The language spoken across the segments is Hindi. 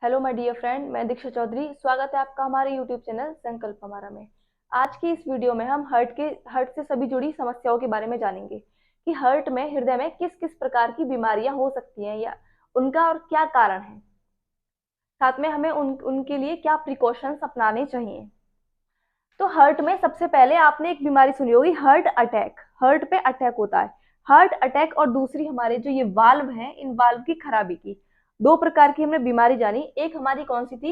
हेलो माय डियर फ्रेंड, मैं दीक्षा चौधरी। स्वागत है आपका हमारे यूट्यूब चैनल संकल्प हमारा में। आज की इस वीडियो में हम हार्ट से सभी जुड़ी समस्याओं के बारे में जानेंगे कि हार्ट में हृदय में किस किस प्रकार की बीमारियां हो सकती हैं या उनका और क्या कारण है। साथ में हमें उनके लिए क्या प्रिकॉशंस अपनाने चाहिए। तो हार्ट में सबसे पहले आपने एक बीमारी सुनी होगी, हार्ट अटैक। हार्ट पे अटैक होता है। हार्ट अटैक और दूसरी हमारे जो ये वाल्व हैं, इन वाल्व की खराबी की दो प्रकार की हमने बीमारी जानी। एक हमारी कौन सी थी?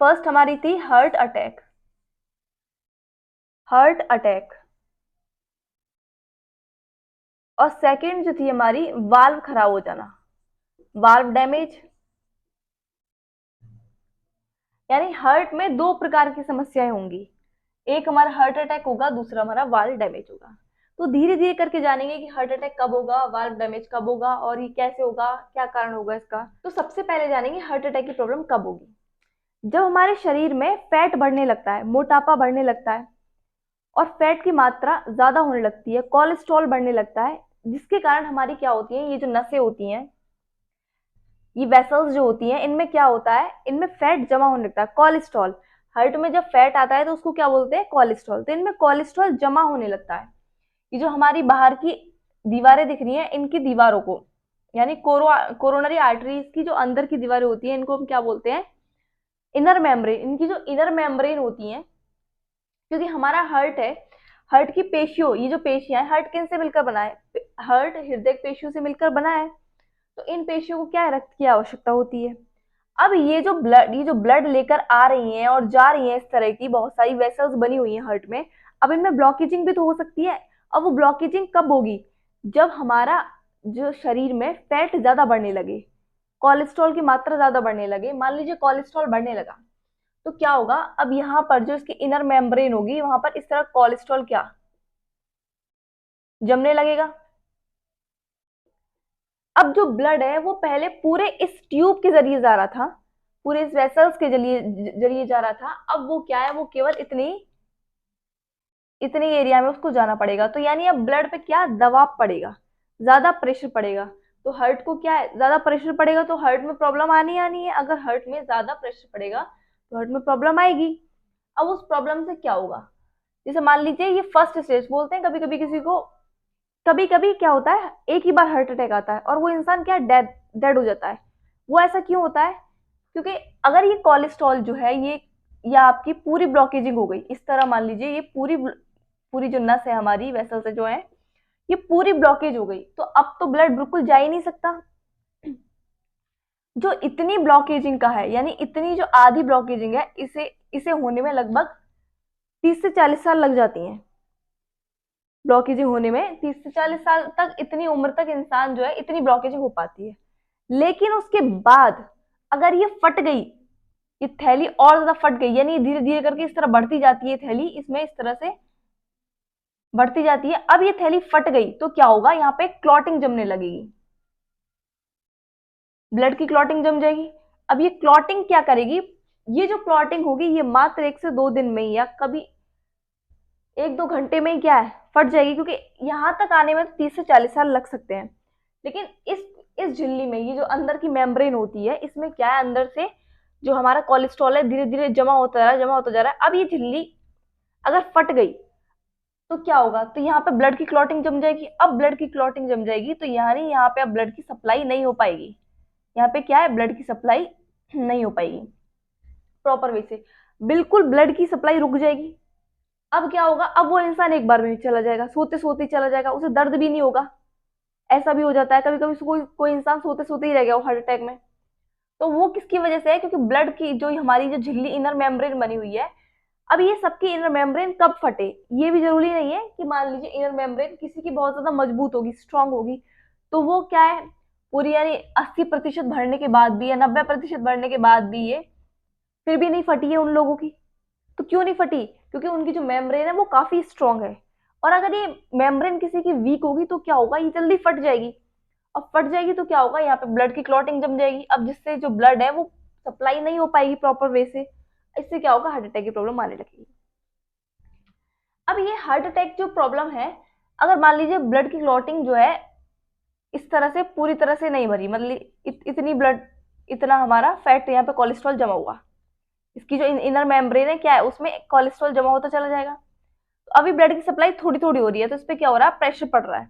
फर्स्ट हमारी थी हार्ट अटैक। Heart attack. और सेकंड जो थी हमारी वाल्व खराब हो जाना, वाल्व डैमेज। यानी हार्ट में दो प्रकार की समस्याएं होंगी। एक हमारा हार्ट अटैक होगा, दूसरा हमारा वाल्व डैमेज होगा। तो धीरे धीरे करके जानेंगे कि हार्ट अटैक कब होगा, वाल्व डैमेज कब होगा और ये कैसे होगा, क्या कारण होगा इसका। तो सबसे पहले जानेंगे हार्ट अटैक की प्रॉब्लम कब होगी। जब हमारे शरीर में फैट बढ़ने लगता है, मोटापा बढ़ने लगता है और फैट की मात्रा ज्यादा होने लगती है, कोलेस्ट्रॉल बढ़ने लगता है, जिसके कारण हमारी क्या होती है, ये जो नसें होती हैं, ये वेसल्स जो होती हैं, इनमें क्या होता है, इनमें फैट जमा होने लगता है, कोलेस्ट्रॉल। हार्ट में जब फैट आता है तो उसको क्या बोलते हैं, कोलेस्ट्रॉल। तो इनमें कोलेस्ट्रॉल जमा होने लगता है। ये जो हमारी बाहर की दीवारें दिख रही हैं, इनकी दीवारों को, यानी कोरोनरी आर्टरीज की जो अंदर की दीवारें होती हैं, इनको हम क्या बोलते हैं, इनर मेम्ब्रेन। इनकी जो इनर मेम्ब्रेन होती हैं, क्योंकि हमारा हार्ट है, हार्ट की पेशियों, ये जो पेशियां हैं, हार्ट किन से मिलकर बना है, हार्ट हृदय पेशियों से मिलकर बना है। तो इन पेशियों को क्या है, रक्त की आवश्यकता होती है। अब ये जो ब्लड लेकर आ रही हैं और जा रही हैं, इस तरह की बहुत सारी वेसल्स बनी हुई हैं हार्ट में। अब इनमें ब्लॉकेजिंग भी तो हो सकती है। अब वो ब्लॉकेजिंग कब होगी, जब हमारा जो शरीर में फैट ज्यादा बढ़ने लगे, कोलेस्ट्रॉल की मात्रा ज्यादा बढ़ने लगे। मान लीजिए कोलेस्ट्रॉल बढ़ने लगा तो क्या होगा, अब यहाँ पर जो इसकी इनर मेम्ब्रेन होगी, वहां पर इस तरह कोलेस्ट्रॉल क्या जमने लगेगा। अब जो ब्लड है वो पहले पूरे इस ट्यूब के जरिए जा रहा था, पूरे इस वेसल्स के जरिए जरिए जा रहा था। अब वो क्या है, वो केवल इतनी इतने एरिया में उसको जाना पड़ेगा। तो यानी अब ब्लड पे क्या दबाव पड़ेगा, ज्यादा प्रेशर पड़ेगा। तो हार्ट को क्या है, ज्यादा प्रेशर पड़ेगा तो हार्ट में प्रॉब्लम आनी आनी है। अगर हार्ट में ज्यादा प्रेशर पड़ेगा तो हार्ट में प्रॉब्लम आएगी। अब उस प्रॉब्लम से क्या होगा, जैसे मान लीजिए ये फर्स्ट स्टेज बोलते हैं कभी कभी किसी को। कभी कभी क्या होता है, एक ही बार हार्ट अटैक आता है और वो इंसान क्या डेड डेड हो जाता है। वो ऐसा क्यों होता है, क्योंकि अगर ये कोलेस्ट्रॉल जो है, ये या आपकी पूरी ब्लॉकेजिंग हो गई, इस तरह मान लीजिए ये पूरी पूरी जो नस है हमारी, वेसल से जो है, ये पूरी ब्लॉकेज हो गई, तो अब तो ब्लड बिल्कुल जा ही नहीं सकता। जो इतनी ब्लॉकेजिंग का है, यानी इतनी जो आधी ब्लॉकेजिंग है, इसे इसे होने में लगभग 30 से 40 साल लग जाती हैं। ब्लॉकेजिंग होने में 30 से 40 साल तक, इतनी उम्र तक इंसान जो है, इतनी ब्लॉकेजिंग हो पाती है। लेकिन उसके बाद अगर ये फट गई, ये थैली और ज्यादा फट गई, यानी धीरे धीरे करके इस तरह बढ़ती जाती है थैली, इसमें इस तरह से बढ़ती जाती है। अब ये थैली फट गई तो क्या होगा, यहाँ पे क्लॉटिंग जमने लगेगी, ब्लड की क्लॉटिंग जम जाएगी। अब ये क्लॉटिंग क्या करेगी, ये जो क्लॉटिंग होगी ये मात्र 1 से 2 दिन में ही या कभी 1-2 घंटे में ही क्या है, फट जाएगी। क्योंकि यहाँ तक आने में 30 से 40 साल लग सकते हैं। लेकिन इस झिल्ली में, ये जो अंदर की मेम्ब्रेन होती है, इसमें क्या है, अंदर से जो हमारा कोलेस्ट्रॉल है धीरे धीरे जमा होता जा रहा है, जमा होता जा रहा है। अब ये झिल्ली अगर फट गई तो क्या होगा, तो यहाँ पे ब्लड की क्लॉटिंग जम जाएगी। अब ब्लड की क्लॉटिंग जम जाएगी तो यानी यहाँ पे अब ब्लड की सप्लाई नहीं हो पाएगी। यहाँ पे क्या है, ब्लड की सप्लाई नहीं हो पाएगी प्रॉपर वे से, बिल्कुल ब्लड की सप्लाई रुक जाएगी। अब क्या होगा, अब वो इंसान एक बार में चला जाएगा, सोते सोते चला जाएगा, उसे दर्द भी नहीं होगा। ऐसा भी हो जाता है कभी कभी, कोई कोई इंसान सोते सोते ही रह गया वो हार्ट अटैक में। तो वो किसकी वजह से है, क्योंकि ब्लड की जो हमारी जो झिल्ली इनर मेम्ब्रेन बनी हुई है। अब ये सबकी इनर मेम्ब्रेन कब फटे, ये भी जरूरी नहीं है कि मान लीजिए इनर मेम्ब्रेन किसी की बहुत ज्यादा मजबूत होगी, स्ट्रांग होगी, तो वो क्या है, पूरी यानी 80% भरने के बाद भी या 90% भरने के बाद भी ये फिर भी नहीं फटी है उन लोगों की। तो क्यों नहीं फटी, क्योंकि उनकी जो मेम्ब्रेन है वो काफी स्ट्रांग है। और अगर ये मेम्ब्रेन किसी की वीक होगी तो क्या होगा, ये जल्दी फट जाएगी। अब फट जाएगी तो क्या होगा, यहाँ पे ब्लड की क्लॉटिंग जम जाएगी। अब जिससे जो ब्लड है वो सप्लाई नहीं हो पाएगी प्रॉपर वे से, इससे क्या होगा, हार्ट अटैक की प्रॉब्लम आने लगेगी। अब ये हार्ट अटैक जो प्रॉब्लम है, अगर मान लीजिए ब्लड की क्लॉटिंग जो है इस तरह से पूरी तरह से नहीं भरी, मतलब इतनी ब्लड इतना हमारा फैट यहाँ पे कोलेस्ट्रॉल जमा हुआ, इसकी जो इनर मेम्ब्रेन है क्या है, उसमें कोलेस्ट्रॉल जमा होता चला जाएगा। तो अभी ब्लड की सप्लाई थोड़ी थोड़ी हो रही है, तो इस पे क्या हो रहा है, प्रेशर पड़ रहा है।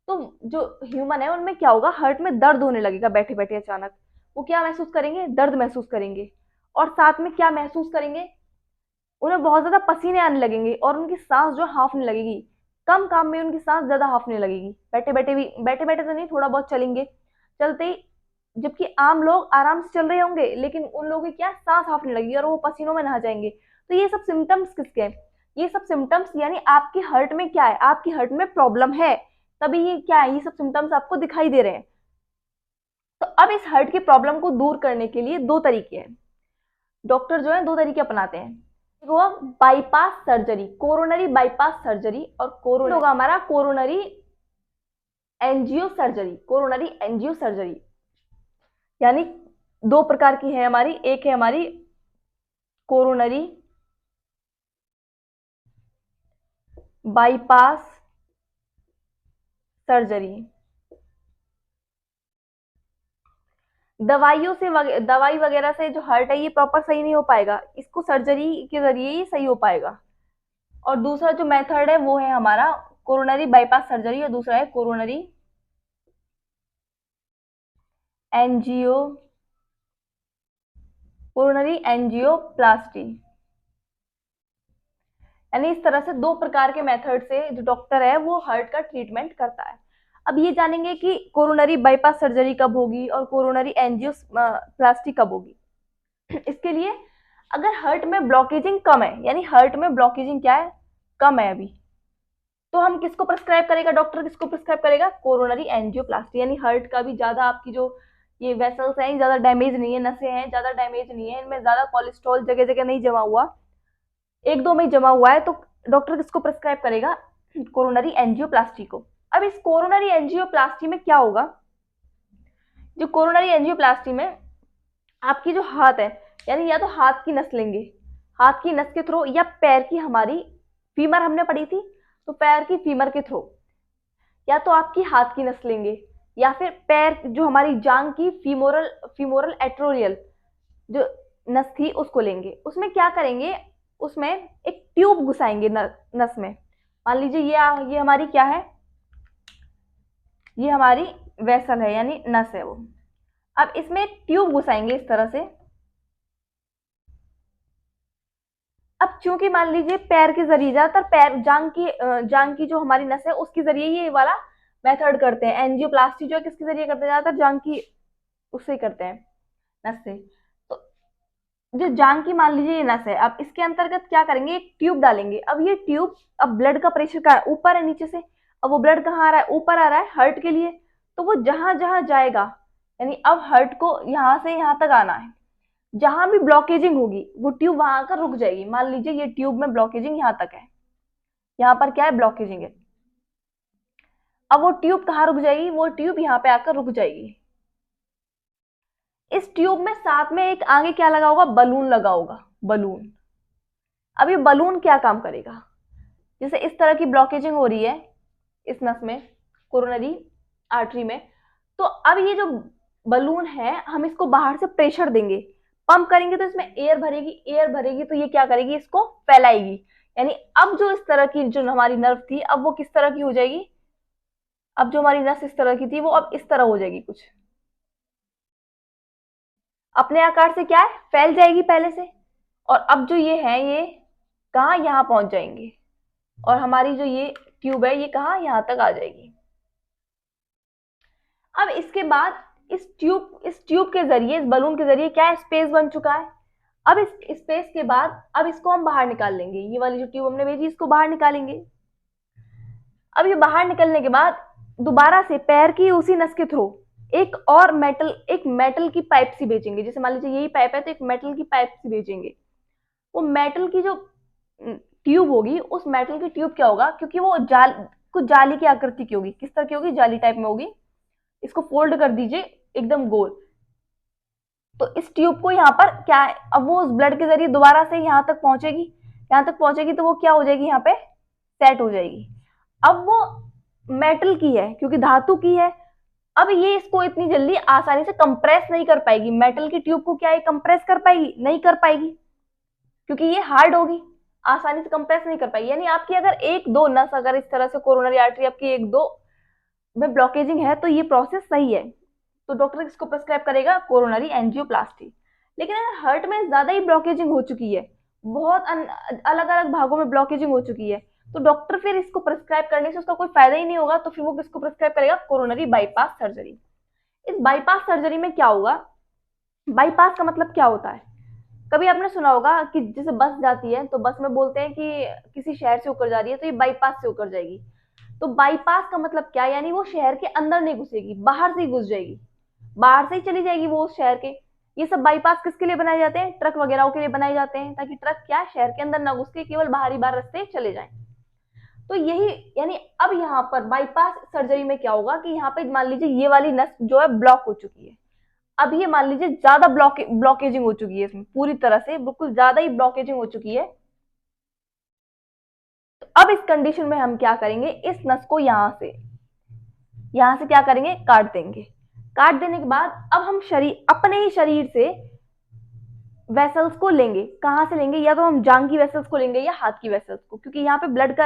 तो जो ह्यूमन है उनमें क्या होगा, हार्ट में दर्द होने लगेगा बैठे बैठे अचानक। वो क्या महसूस करेंगे, दर्द महसूस करेंगे, और साथ में क्या महसूस करेंगे, उन्हें बहुत ज्यादा पसीने आने लगेंगे और उनकी सांस जो हाफने लगेगी। कम काम में उनकी सांस ज्यादा हाफने लगेगी, बैठे बैठे भी, बैठे बैठे तो नहीं, थोड़ा बहुत चलेंगे, चलते ही, जबकि आम लोग आराम से चल रहे होंगे, लेकिन उन लोगों की क्या, सांस हाफने लगेगी और वो पसीनों में नहा जाएंगे। तो ये सब सिम्टम्स किसके हैं, ये सब सिम्टम्स यानी आपकी हार्ट में क्या है, आपकी हार्ट में प्रॉब्लम है, तभी ये क्या है, ये सब सिम्टम्स आपको दिखाई दे रहे हैं। तो अब इस हार्ट की प्रॉब्लम को दूर करने के लिए दो तरीके हैं, डॉक्टर जो है दो तरीके अपनाते हैं। एक हुआ bypass surgery, coronary bypass surgery, और कोरोनरी होगा हमारा coronary angio surgery, coronary angio surgery. यानी दो प्रकार की है हमारी, एक है हमारी कोरोनरी बाईपास सर्जरी, दवाइयों से दवाई वगैरह से जो हार्ट है ये प्रॉपर सही नहीं हो पाएगा, इसको सर्जरी के जरिए ही सही हो पाएगा। और दूसरा जो मेथड है वो है हमारा कोरोनरी बाईपास सर्जरी, और दूसरा है कोरोनरी एंजियो, कोरोनरी एंजियोप्लास्टी। यानी इस तरह से दो प्रकार के मेथड से जो डॉक्टर है वो हार्ट का ट्रीटमेंट करता है। अब ये जानेंगे कि कोरोनरी बाईपास सर्जरी कब होगी और कोरोनरी एंजियोप्लास्टी कब होगी। इसके लिए अगर हार्ट में ब्लॉकेजिंग कम है, यानी हार्ट में ब्लॉकेजिंग क्या है, कम है अभी, तो हम किसको प्रिस्क्राइब करेगा, डॉक्टर किसको प्रिस्क्राइब करेगा, कोरोनरी एंजियोप्लास्टी। यानी हार्ट का भी ज्यादा आपकी जो ये वेसल्स हैं ज्यादा डैमेज नहीं है, नसें हैं ज्यादा डैमेज नहीं है, इनमें ज्यादा कोलेस्ट्रॉल जगह जगह नहीं जमा हुआ, एक दो में जमा हुआ है, तो डॉक्टर किसको प्रिस्क्राइब करेगा, कोरोनरी एंजियोप्लास्टी को। अब इस कोरोनरी एंजियोप्लास्टी में क्या होगा, जो कोरोनरी एंजियोप्लास्टी में आपकी जो हाथ है, यानी या तो हाथ की नस लेंगे, हाथ की नस के थ्रू, या पैर की, हमारी फीमर हमने पढ़ी थी, तो पैर की फीमर के थ्रू, या तो आपकी हाथ की नस लेंगे, या फिर पैर जो हमारी जांग की फीमोरल फीमोरल एट्रोरियल जो नस थी उसको लेंगे। उसमें क्या करेंगे, उसमें एक ट्यूब घुसाएंगे नस में। मान लीजिए ये हमारी क्या है, ये हमारी वेसल है यानी नस है वो। अब इसमें एक ट्यूब घुसाएंगे इस तरह से। अब चूंकि मान लीजिए पैर के जरिए, ज्यादातर पैर जांग की जो हमारी नस है उसके जरिए ये वाला मेथड करते हैं, एंजियोप्लास्टी जो है किसके जरिए करते हैं, ज्यादातर जांग की उससे करते हैं, नस से। तो जो जांग की मान लीजिए ये नस है, अब इसके अंतर्गत क्या करेंगे, एक ट्यूब डालेंगे। अब ये ट्यूब, अब ब्लड का प्रेशर कहाँ है, ऊपर है नीचे से, अब वो ब्लड कहाँ आ रहा है, ऊपर आ रहा है हार्ट के लिए, तो वो जहां जहां जाएगा, यानी अब हार्ट को यहां से यहां तक आना है, जहां भी ब्लॉकेजिंग होगी वो ट्यूब वहां आकर रुक जाएगी। मान लीजिए ये ट्यूब में ब्लॉकेजिंग यहां तक है, यहाँ पर क्या है, ब्लॉकेजिंग है, अब वो ट्यूब कहाँ रुक जाएगी, वो ट्यूब यहाँ पे आकर रुक जाएगी। इस ट्यूब में साथ में एक आगे क्या लगा होगा, बलून लगा होगा, बलून। अब ये बलून क्या काम करेगा, जैसे इस तरह की ब्लॉकेजिंग हो रही है इस नस में, कोरोनरी आर्टरी में, तो अब ये जो बलून है हम इसको बाहर से प्रेशर देंगे, पंप करेंगे, तो इसमें एयर भरेगी, एयर भरेगी तो ये क्या करेगी, इसको फैलाएगी। यानी अब जो इस तरह की जो हमारी नर्व थी, अब वो किस तरह की हो जाएगी, अब जो हमारी नस इस तरह की थी वो अब इस तरह हो जाएगी, कुछ अपने आकार से क्या है, फैल जाएगी पहले से। और अब जो ये है ये कहाँ, यहाँ पहुंच जाएंगे, और हमारी जो ये ट्यूब है ये कहाँ, यहाँ तक आ जाएगी। अब इसके बाद इस ट्यूब के जरिए, इस बलून के जरिए क्या है, स्पेस बन चुका है। अब इस स्पेस के बाद अब इसको हम बाहर निकाल लेंगे, ये वाली जो ट्यूब हमने भेजी इसको बाहर निकालेंगे। अब ये बाहर निकलने के बाद दोबारा से पैर की उसी नस के थ्रू एक मेटल की पाइप सी भेजेंगे, जैसे मान लीजिए यही पाइप है तो एक मेटल की पाइप सी भेजेंगे। वो मेटल की जो ट्यूब होगी, उस मेटल की ट्यूब क्या होगा, क्योंकि वो कुछ जाली की आकृति की होगी, किस तरह की होगी, जाली टाइप में होगी। इसको फोल्ड कर दीजिए एकदम गोल, तो इस ट्यूब को यहाँ पर क्या है, अब वो उस ब्लड के जरिए दोबारा से यहाँ तक पहुंचेगी, यहाँ तक पहुंचेगी तो वो क्या हो जाएगी, यहाँ पे सेट हो जाएगी। अब वो मेटल की है क्योंकि धातु की है, अब ये इसको इतनी जल्दी आसानी से कंप्रेस नहीं कर पाएगी, मेटल की ट्यूब को क्या ये कंप्रेस कर पाएगी? नहीं कर पाएगी, क्योंकि ये हार्ड होगी, आसानी से कंप्रेस नहीं कर पाएगी। यानी आपकी अगर एक दो नस, अगर इस तरह से कोरोनरी आर्टरी आपकी एक दो में ब्लॉकेजिंग है तो ये प्रोसेस सही है, तो डॉक्टर इसको प्रिस्क्राइब करेगा कोरोनरी एंजियोप्लास्टी। लेकिन अगर हार्ट में ज्यादा ही ब्लॉकेजिंग हो चुकी है, बहुत अलग अलग भागों में ब्लॉकेजिंग हो चुकी है, तो डॉक्टर फिर इसको प्रिस्क्राइब करने से उसका कोई फायदा ही नहीं होगा, तो फिर वो किसको प्रिस्क्राइब करेगा? Coronary bypass surgery. इस बाईपास सर्जरी में क्या होगा? बाईपास का मतलब क्या होता है? कभी आपने सुना होगा कि जैसे बस जाती है तो बस में बोलते हैं कि किसी शहर से होकर जा रही है तो ये बाईपास से होकर जाएगी। तो बाईपास का मतलब क्या? यानी वो शहर के अंदर नहीं घुसेगी, बाहर से ही घुस जाएगी, बाहर से ही चली जाएगी वो उस शहर के। ये सब बाईपास किसके लिए बनाए जाते हैं? ट्रक वगैरह के लिए बनाए जाते हैं, ताकि ट्रक क्या शहर के अंदर ना घुस के केवल बाहरी बाहर रास्ते चले जाएं। तो यही, यानी अब यहाँ पर बाईपास सर्जरी में क्या होगा कि यहाँ पे मान लीजिए ये वाली नस जो है ब्लॉक हो चुकी है, अब ये मान लीजिए ज्यादा ब्लॉकेजिंग हो चुकी है, इसमें पूरी तरह से बिल्कुल ज्यादा ही ब्लॉकेजिंग हो चुकी है। तो अब इस कंडीशन में हम क्या करेंगे? इस नस को यहां से क्या करेंगे? काट देंगे। काट देने के बाद अब हम अपने ही शरीर से वेसल्स को लेंगे। कहां से लेंगे? या तो हम जांग की वेसल्स को लेंगे या हाथ की वेसल्स को, क्योंकि यहाँ पे ब्लड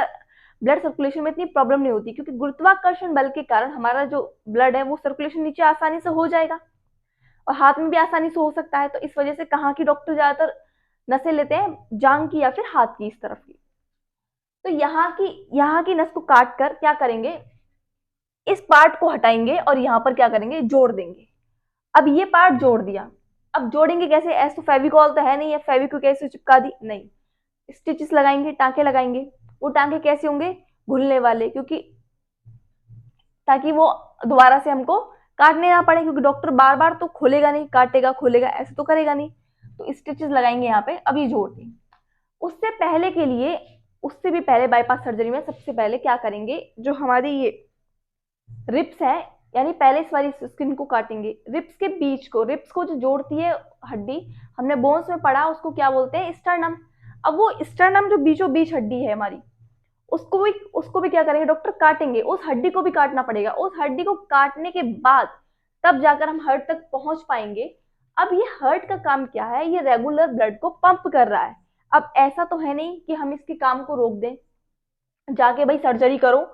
सर्कुलेशन में इतनी प्रॉब्लम नहीं होती, क्योंकि गुरुत्वाकर्षण बल के कारण हमारा जो ब्लड है वो सर्कुलेशन नीचे आसानी से हो जाएगा और हाथ में भी आसानी से हो सकता है। तो इस वजह से कहाँ की डॉक्टर ज्यादातर नसें लेते हैं? जांग की या फिर हाथ की, इस तरफ की। तो यहाँ की नस को काट कर क्या करेंगे? इस पार्ट को हटाएंगे और यहाँ पर क्या करेंगे? जोड़ देंगे। अब ये पार्ट जोड़ दिया, अब जोड़ेंगे कैसे? ऐसे तो फेविकॉल तो है नहीं, है फेविक्विक कैसे चिपका दी? नहीं, स्टिचेस लगाएंगे, टांके लगाएंगे। वो टांके कैसे होंगे? घुलने वाले, क्योंकि ताकि वो दोबारा से हमको काटने ना पड़े, क्योंकि डॉक्टर बार बार तो खोलेगा नहीं, काटेगा खोलेगा ऐसे तो करेगा नहीं। तो स्टिचेस लगाएंगे यहाँ पे। अब ये जोड़ दें। उससे पहले के लिए, उससे भी पहले बाईपास सर्जरी में सबसे पहले क्या करेंगे? जो हमारी ये रिप्स है, यानी पहले इस वाली स्किन को काटेंगे। रिप्स के बीच को, रिप्स को जो जोड़ती है हड्डी, हमने बोन्स में पढ़ा, उसको क्या बोलते हैं? स्टर्नम। अब वो स्टर्नम जो बीचों बीच हड्डी है हमारी, उसको भी क्या करेंगे? डॉक्टर काटेंगे। उस हड्डी को भी काटना पड़ेगा। उस हड्डी को काटने के बाद तब जाकर हम हार्ट तक पहुंच पाएंगे। अब ये हार्ट का काम क्या है? ये रेगुलर ब्लड को पंप कर रहा है। अब ऐसा तो है नहीं कि हम इसके काम को रोक दें, जाके भाई सर्जरी करो,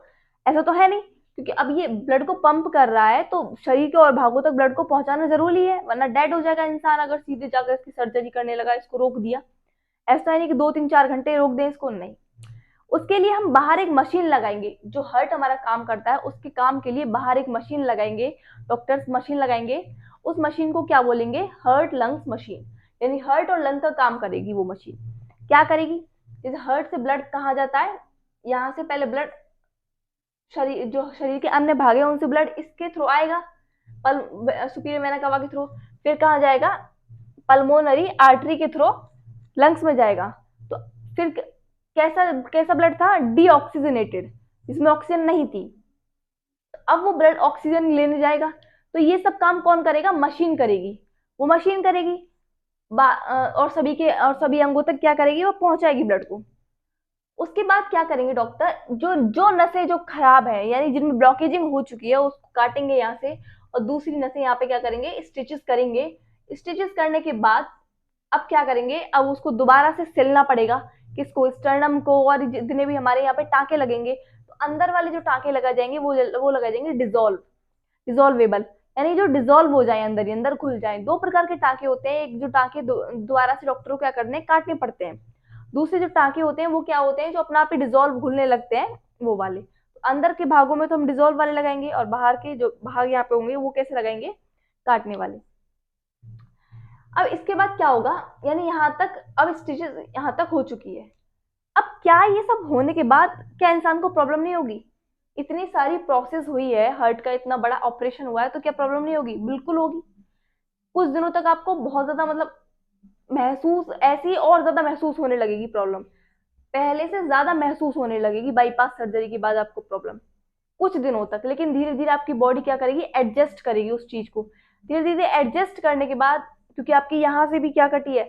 ऐसा तो है नहीं, क्योंकि अब ये ब्लड को पंप कर रहा है तो शरीर के और भागों तक ब्लड को पहुंचाना जरूरी है, वरना डेड हो जाएगा इंसान अगर सीधे जाकर इसकी सर्जरी करने लगा, इसको रोक दिया। ऐसा है नहीं कि 2-3-4 घंटे रोक दें इसको, नहीं। उसके लिए हम बाहर एक मशीन लगाएंगे। जो हार्ट हमारा काम करता है उसके काम के लिए बाहर एक मशीन लगाएंगे, डॉक्टर्स मशीन लगाएंगे। उस मशीन को क्या बोलेंगे? Heart lungs machine. यानी हार्ट और लंग का काम करेगी वो मशीन। क्या करेगी? जैसे हार्ट से ब्लड कहाँ जाता है? यहाँ से पहले ब्लड शरीर के अन्य भाग है उनसे ब्लड इसके थ्रू आएगा, सुपीरियर वेना कवा के थ्रू। फिर कहाँ जाएगा? पल्मोनरी आर्टरी के थ्रू लंग्स में जाएगा। तो फिर कैसा कैसा ब्लड था? डीऑक्सीजनेटेड, जिसमें ऑक्सीजन नहीं थी। अब वो ब्लड ऑक्सीजन लेने जाएगा। तो ये सब काम कौन करेगा? मशीन करेगी। वो मशीन करेगी और सभी अंगों तक क्या करेगी? वो पहुंचाएगी ब्लड को। उसके बाद क्या करेंगे डॉक्टर? जो जो नसें जो खराब है, यानी जिनमें ब्लॉकेजिंग हो चुकी है, उसको काटेंगे यहाँ से और दूसरी नसें यहाँ पे क्या करेंगे? स्टिचेस करेंगे। स्टिचेस करने के बाद अब क्या करेंगे? अब उसको दोबारा से सिलना पड़ेगा। किसको? स्टर्नम को। और जितने भी हमारे यहाँ पे टाँके लगेंगे, तो अंदर वाले जो टाँके लगा जाएंगे वो लगा जाएंगे डिजोल्वेबल, यानी जो डिजोल्व हो जाए, अंदर ही अंदर घुल जाए। दो प्रकार के टाँके होते हैं। एक जो टाँके दोबारा से डॉक्टर को क्या करने? काटने पड़ते हैं। दूसरे जो टाँके होते हैं वो क्या होते हैं? जो अपना आप ही डिजोल्व घुलने लगते हैं, वो वाले। तो अंदर के भागों में तो हम डिजोल्व वाले लगाएंगे और बाहर के जो भाग यहाँ पे होंगे वो कैसे लगाएंगे? काटने वाले। अब इसके बाद क्या होगा? यानी यहाँ तक अब स्टिचेस यहाँ तक हो चुकी है। अब क्या ये सब होने के बाद क्या इंसान को प्रॉब्लम नहीं होगी? इतनी सारी प्रोसेस हुई है, हार्ट का इतना बड़ा ऑपरेशन हुआ है, तो क्या प्रॉब्लम नहीं होगी? बिल्कुल होगी। कुछ दिनों तक आपको बहुत ज्यादा मतलब महसूस, ऐसी और ज्यादा महसूस होने लगेगी प्रॉब्लम, पहले से ज्यादा महसूस होने लगेगी बाईपास सर्जरी के बाद आपको प्रॉब्लम, कुछ दिनों तक। लेकिन धीरे धीरे आपकी बॉडी क्या करेगी? एडजस्ट करेगी उस चीज को। धीरे धीरे एडजस्ट करने के बाद, क्योंकि आपकी यहाँ से भी क्या कटी है?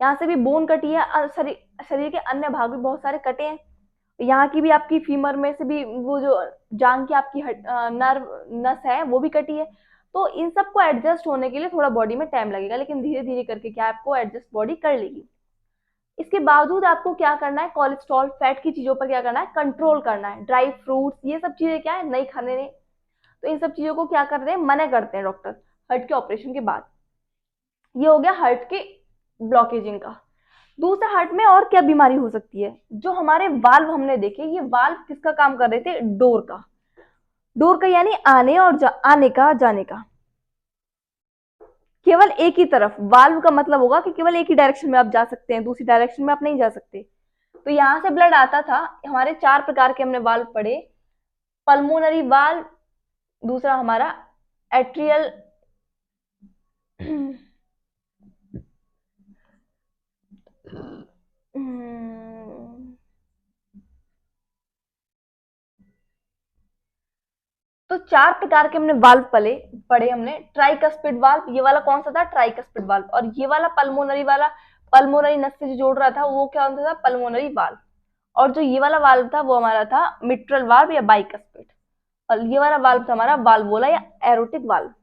यहाँ से भी बोन कटी है, शरीर के अन्य भाग भी बहुत सारे कटे हैं, यहाँ की भी आपकी फीमर में से भी वो जो जांग की आपकी नर्व नस है वो भी कटी है। तो इन सबको एडजस्ट होने के लिए थोड़ा बॉडी में टाइम लगेगा, लेकिन धीरे धीरे करके क्या आपको एडजस्ट बॉडी कर लेगी। इसके बावजूद आपको क्या करना है, कोलेस्ट्रॉल फैट की चीजों पर क्या करना है, कंट्रोल करना है। ड्राई फ्रूट्स ये सब चीजें क्या है, नहीं खाने ने। तो इन सब चीजों को क्या करते हैं, मना करते हैं डॉक्टर हार्ट के ऑपरेशन के बाद। ये हो गया हार्ट के ब्लॉकेजिंग का। दूसरा, हार्ट में और क्या बीमारी हो सकती है। जो हमारे वाल्व हमने देखे, ये वाल्व किसका काम कर रहे थे, डोर का। डोर का यानी आने और आने का जाने का। केवल एक ही तरफ, वाल्व का मतलब होगा कि केवल एक ही डायरेक्शन में आप जा सकते हैं, दूसरी डायरेक्शन में आप नहीं जा सकते। तो यहां से ब्लड आता था। हमारे 4 प्रकार के हमने वाल्व पढ़े। पल्मोनरी वाल्व, दूसरा हमारा एट्रियल तो 4 प्रकार के हमने वाल्व पढ़े हमने। ट्राइकस्पिड वाल्व, ये वाला कौन सा था, ट्राइकस्पिड वाल्व। और ये वाला पल्मोनरी वाला, पल्मोनरी नस से जो जोड़ रहा था वो क्या होता था, पल्मोनरी वाल्व। और जो ये वाला वाल्व था वो हमारा था मिट्रल वाल्व या बाइकस्पिड। और ये वाला वाल्व था हमारा वाल्वोला या एरोटिक वाल्व।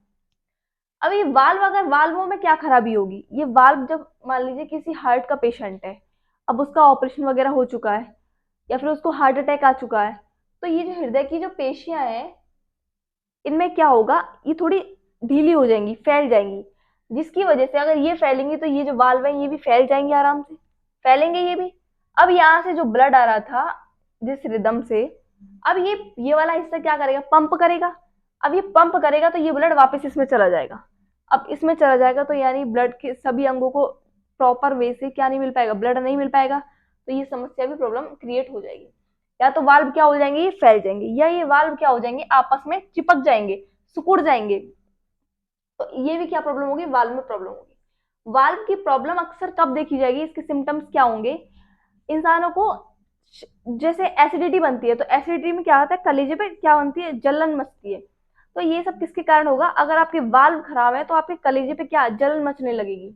अब ये वाल्व, अगर वाल्वों में क्या खराबी होगी, ये वाल्व जब मान लीजिए किसी हार्ट का पेशेंट है, अब उसका ऑपरेशन वगैरह हो चुका है या फिर उसको हार्ट अटैक आ चुका है, तो ये जो हृदय की जो पेशियां हैं, इनमें क्या होगा, ये थोड़ी ढीली हो जाएंगी, फैल जाएंगी। जिसकी वजह से अगर ये फैलेंगी तो ये जो वाल्व है ये भी फैल जाएंगे, आराम से फैलेंगे ये भी। अब यहाँ से जो ब्लड आ रहा था जिस रिदम से, अब ये वाला हिस्सा क्या करेगा, पंप करेगा। अब ये पंप करेगा तो ये ब्लड वापस इसमें चला जाएगा। अब इसमें चला जाएगा तो यानी ब्लड के सभी अंगों को प्रॉपर वे से क्या नहीं मिल पाएगा, ब्लड नहीं मिल पाएगा। तो ये समस्या भी, प्रॉब्लम क्रिएट हो जाएगी। या तो वाल्व क्या हो जाएंगे, ये फैल जाएंगे, या ये वाल्व क्या हो जाएंगे, आपस में चिपक जाएंगे, सिकुड़ जाएंगे। तो ये भी क्या प्रॉब्लम होगी, वाल्व में प्रॉब्लम होगी। वाल्व की प्रॉब्लम अक्सर कब देखी जाएगी, इसके सिम्टम्स क्या होंगे, इंसानों को जैसे एसिडिटी बनती है, तो एसिडिटी में क्या होता है, कलेजे पे क्या बनती है, जलन मचती है। तो ये सब किसके कारण होगा, अगर आपके वाल्व खराब है तो आपके कलेजे पे क्या जलन मचने लगेगी।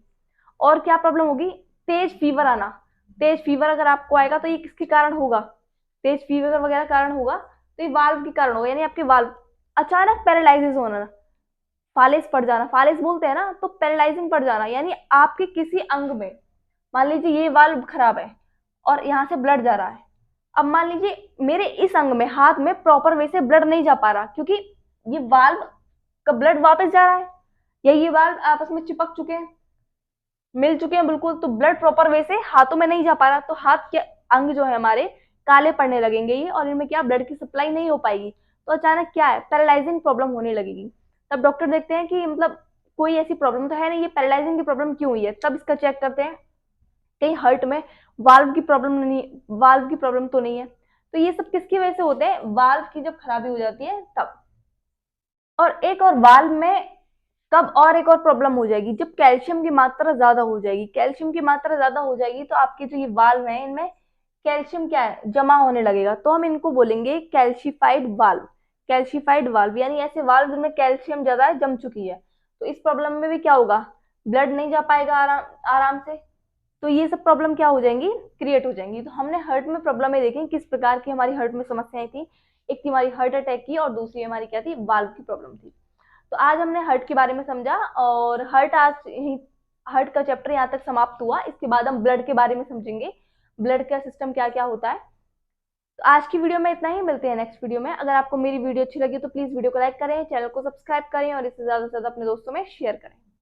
और क्या प्रॉब्लम होगी, तेज फीवर आना। तेज फीवर अगर आपको आएगा तो ये किसके कारण होगा, तेज फीवर वगैरह कारण होगा, तो ये वाल्व के कारण होगा। यानी आपके वाल्व अचानक पैरालाइसिस होना, फालिस पड़ जाना, फालिस बोलते हैं ना, तो पैरालाइजिंग पड़ जाना, यानी आपके किसी अंग में, मान लीजिए ये वाल्व खराब है और यहाँ से ब्लड जा रहा है। अब मान लीजिए मेरे इस अंग में, हाथ में प्रॉपर वे से ब्लड नहीं जा पा रहा, क्योंकि ये वाल्व का ब्लड वापस जा रहा है, या ये वाल्व आपस में चिपक चुके हैं, मिल चुके हैं बिल्कुल, तो ब्लड प्रॉपर वे से हाथों में नहीं जा पा रहा, तो हाथ के अंग जो है हमारे काले पड़ने लगेंगे ये, और इनमें क्या ब्लड की सप्लाई नहीं हो पाएगी। तो अचानक क्या है, पैरालाइजिंग प्रॉब्लम होने लगेगी। तब डॉक्टर देखते हैं कि मतलब कोई ऐसी प्रॉब्लम तो है नहीं, ये पैरालाइजिंग की प्रॉब्लम क्यों हुई है, तब इसका चेक करते हैं कहीं हार्ट में वाल्व की प्रॉब्लम नहीं, वाल्व की प्रॉब्लम तो नहीं है। तो ये सब किसकी वजह से होते हैं, वाल्व की जब खराबी हो जाती है तब। और एक और वाल्व में कब और एक और प्रॉब्लम हो जाएगी, जब कैल्शियम की मात्रा ज्यादा हो जाएगी। कैल्शियम की मात्रा ज्यादा हो जाएगी तो आपके जो ये वाल्व है इनमें कैल्शियम क्या है, जमा होने लगेगा, तो हम इनको बोलेंगे कैल्शिफाइड वाल्व। कैल्शिफाइड वाल्व यानी ऐसे वाल्व जिनमें कैल्शियम ज्यादा है, जम चुकी है। तो इस प्रॉब्लम में भी क्या होगा, ब्लड नहीं जा पाएगा आराम आराम से। तो ये सब प्रॉब्लम क्या हो जाएंगी, क्रिएट हो जाएंगी। तो हमने हार्ट में प्रॉब्लम देखें किस प्रकार की हमारी हार्ट में समस्याएं थी। एक थी हमारी हार्ट अटैक की, और दूसरी हमारी क्या थी, वाल्व की प्रॉब्लम थी। तो आज हमने हार्ट के बारे में समझा, और हार्ट का चैप्टर यहाँ तक समाप्त हुआ। इसके बाद हम ब्लड के बारे में समझेंगे, ब्लड का सिस्टम क्या क्या होता है। तो आज की वीडियो में इतना ही, मिलते हैं नेक्स्ट वीडियो में। अगर आपको मेरी वीडियो अच्छी लगी तो प्लीज वीडियो को लाइक करें, चैनल को सब्सक्राइब करें और इसे ज्यादा से ज्यादा अपने दोस्तों में शेयर करें।